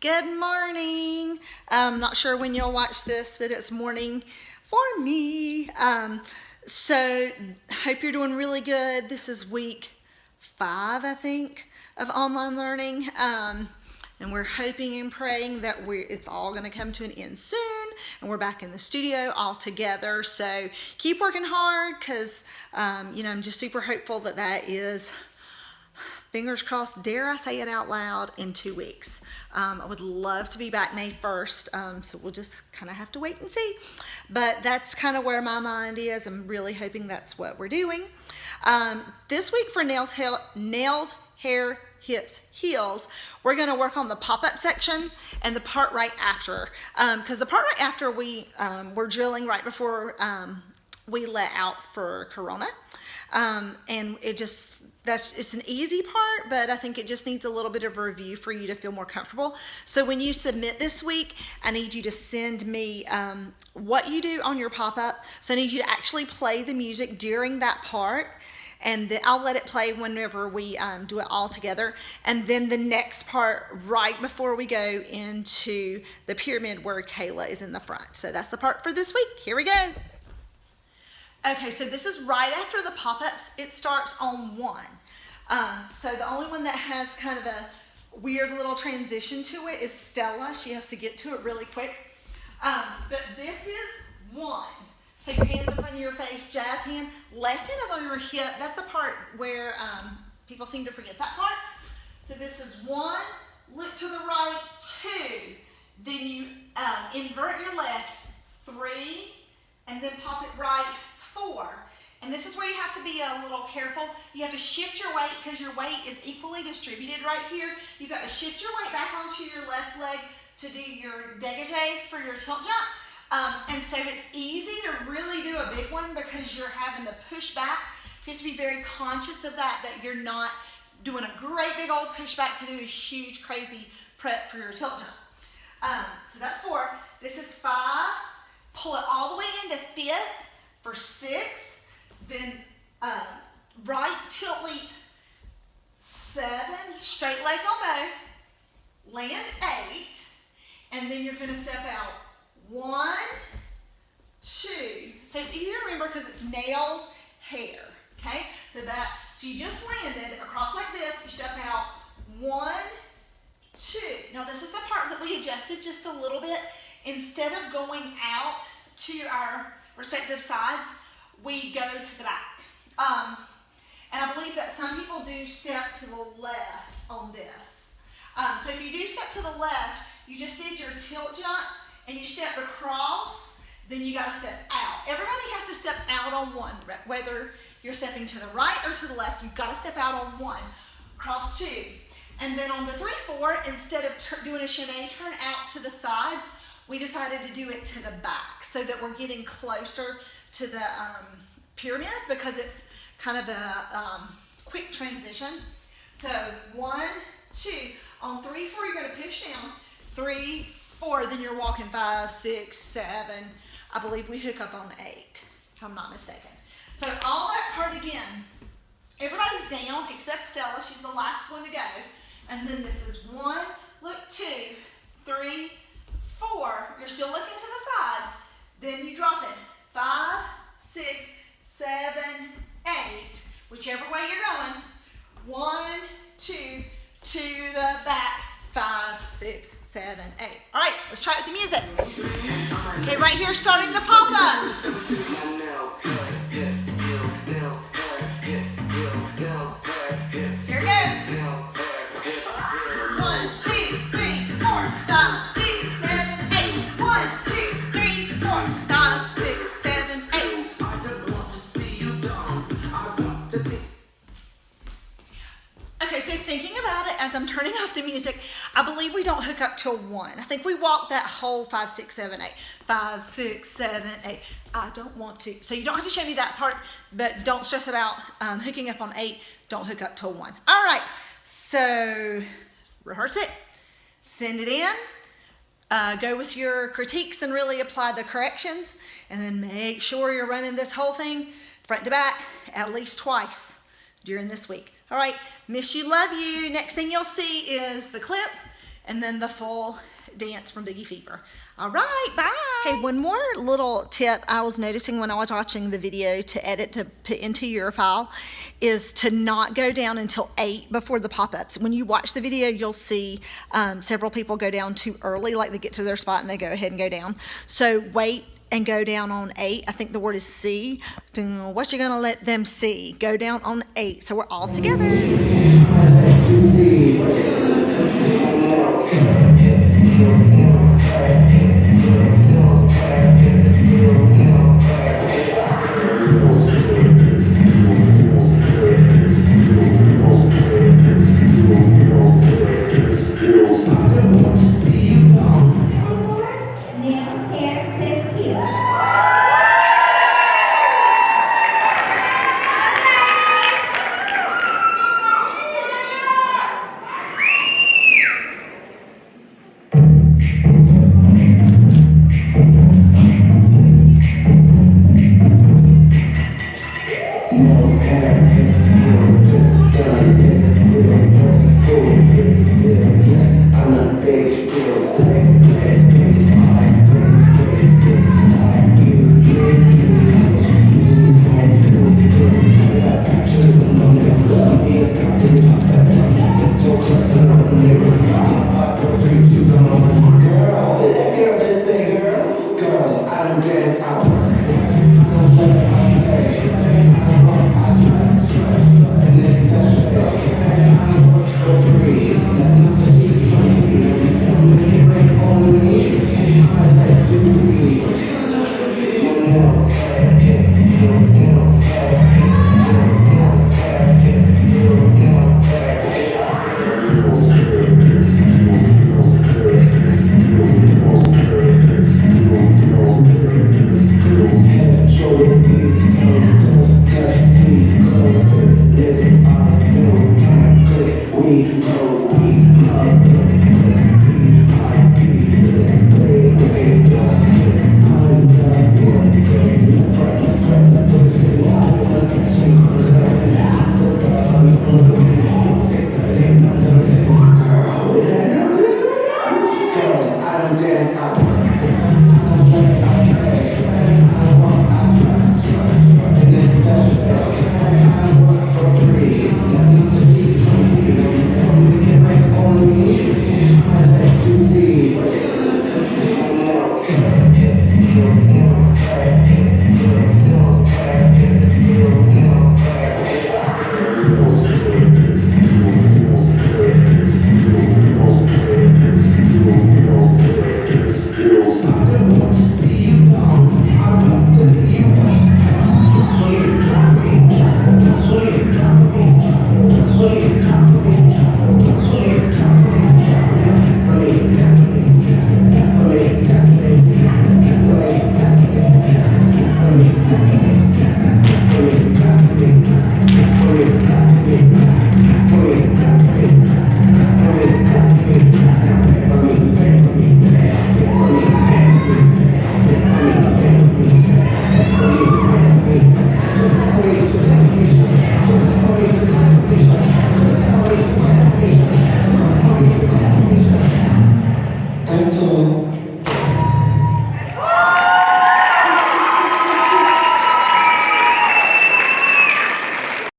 Good morning. I'm not sure when you'll watch this, but it's morning for me. So hope you're doing really good. This is week 5, I think, of online learning. And we're hoping and praying that it's all going to come to an end soon and we're back in the studio all together. So keep working hard because, I'm just super hopeful that is, fingers crossed, dare I say it out loud, in 2 weeks. I would love to be back May 1st, so we'll just kind of have to wait and see. But that's kind of where my mind is. I'm really hoping that's what we're doing. This week for nails, hair, hips, heels, we're going to work on the pop-up section and the part right after. Because the part right after we're drilling right before we let out for Corona. And it's an easy part, but I think it just needs a little bit of a review for you to feel more comfortable. So when you submit this week, I need you to send me what you do on your pop-up. So I need you to actually play the music during that part, and then I'll let it play whenever we do it all together. And then the next part right before we go into the pyramid where Kayla is in the front. So that's the part for this week. Here we go. Okay, so this is right after the pop-ups. It starts on 1. So the only one that has kind of a weird little transition to it is Stella. She has to get to it really quick. But this is 1. So your hands in front of your face, jazz hand. Left hand is on your hip. That's a part where people seem to forget that part. So this is 1, look to the right, 2. Then you invert your left, 3, and then pop it right, 4. And this is where you have to be a little careful. You have to shift your weight because your weight is equally distributed right here. You've got to shift your weight back onto your left leg to do your dégagé for your tilt jump. And so it's easy to really do a big one because you're having to push back. So you have to be very conscious of that you're not doing a great big old push back to do a huge crazy prep for your tilt jump. So that's 4. This is 5. Pull it all the way into 5th for 6. Then right tilt leap, 7. Straight legs on both. Land 8. And then you're going to step out 1, 2. So it's easy to remember because it's nails, hair. Okay? So you just landed across like this. You step out 1, 2. Now this is the part that we adjusted just a little bit. Instead of going out to our respective sides, we go to the back. And I believe that some people do step to the left on this. So if you do step to the left, you just did your tilt jump and you stepped across, then you got to step out. Everybody has to step out on 1, whether you're stepping to the right or to the left, you've got to step out on 1, cross 2. And then on the 3, 4, instead of doing a chaîné turn out to the sides, we decided to do it to the back so that we're getting closer to the pyramid because it's kind of a quick transition. So 1, 2. On 3, 4, you're going to push down. 3, 4, then you're walking 5, 6, 7. I believe we hook up on 8, if I'm not mistaken. So all that part again, everybody's down except Stella. She's the last one to go. And then this is 1, look, 2, 3, 4. You're still looking to the side. Then you drop it. 5, 6, 7, 8. Whichever way you're going. 1, 2, to the back. 5, 6, 7, 8. All right, let's try it with the music. Okay, right here, starting the pop-ups. Here it goes. 1, 2, 3, 4, 5, 6, 7, 8. 1, 2, 3, 4, 5, 6, 7, 8. Okay, so thinking about it as I'm turning off the music, I believe we don't hook up till 1. I think we walk that whole 5, 6, 7, 8. 5, 6, 7, 8. I don't want to. So you don't have to show me that part, but don't stress about hooking up on 8. Don't hook up till 1. All right, so rehearse it, send it in, go with your critiques and really apply the corrections, and then make sure you're running this whole thing front to back at least twice during this week. All right, miss you, love you. Next thing you'll see is the clip. and then the full dance from Biggie Fever. All right, bye. Hey, one more little tip I was noticing when I was watching the video to edit to put into your file is to not go down until 8 before the pop-ups. When you watch the video, you'll see several people go down too early, like they get to their spot and they go ahead and go down. So wait and go down on 8. I think the word is see. What you gonna let them see? Go down on 8 so we're all together.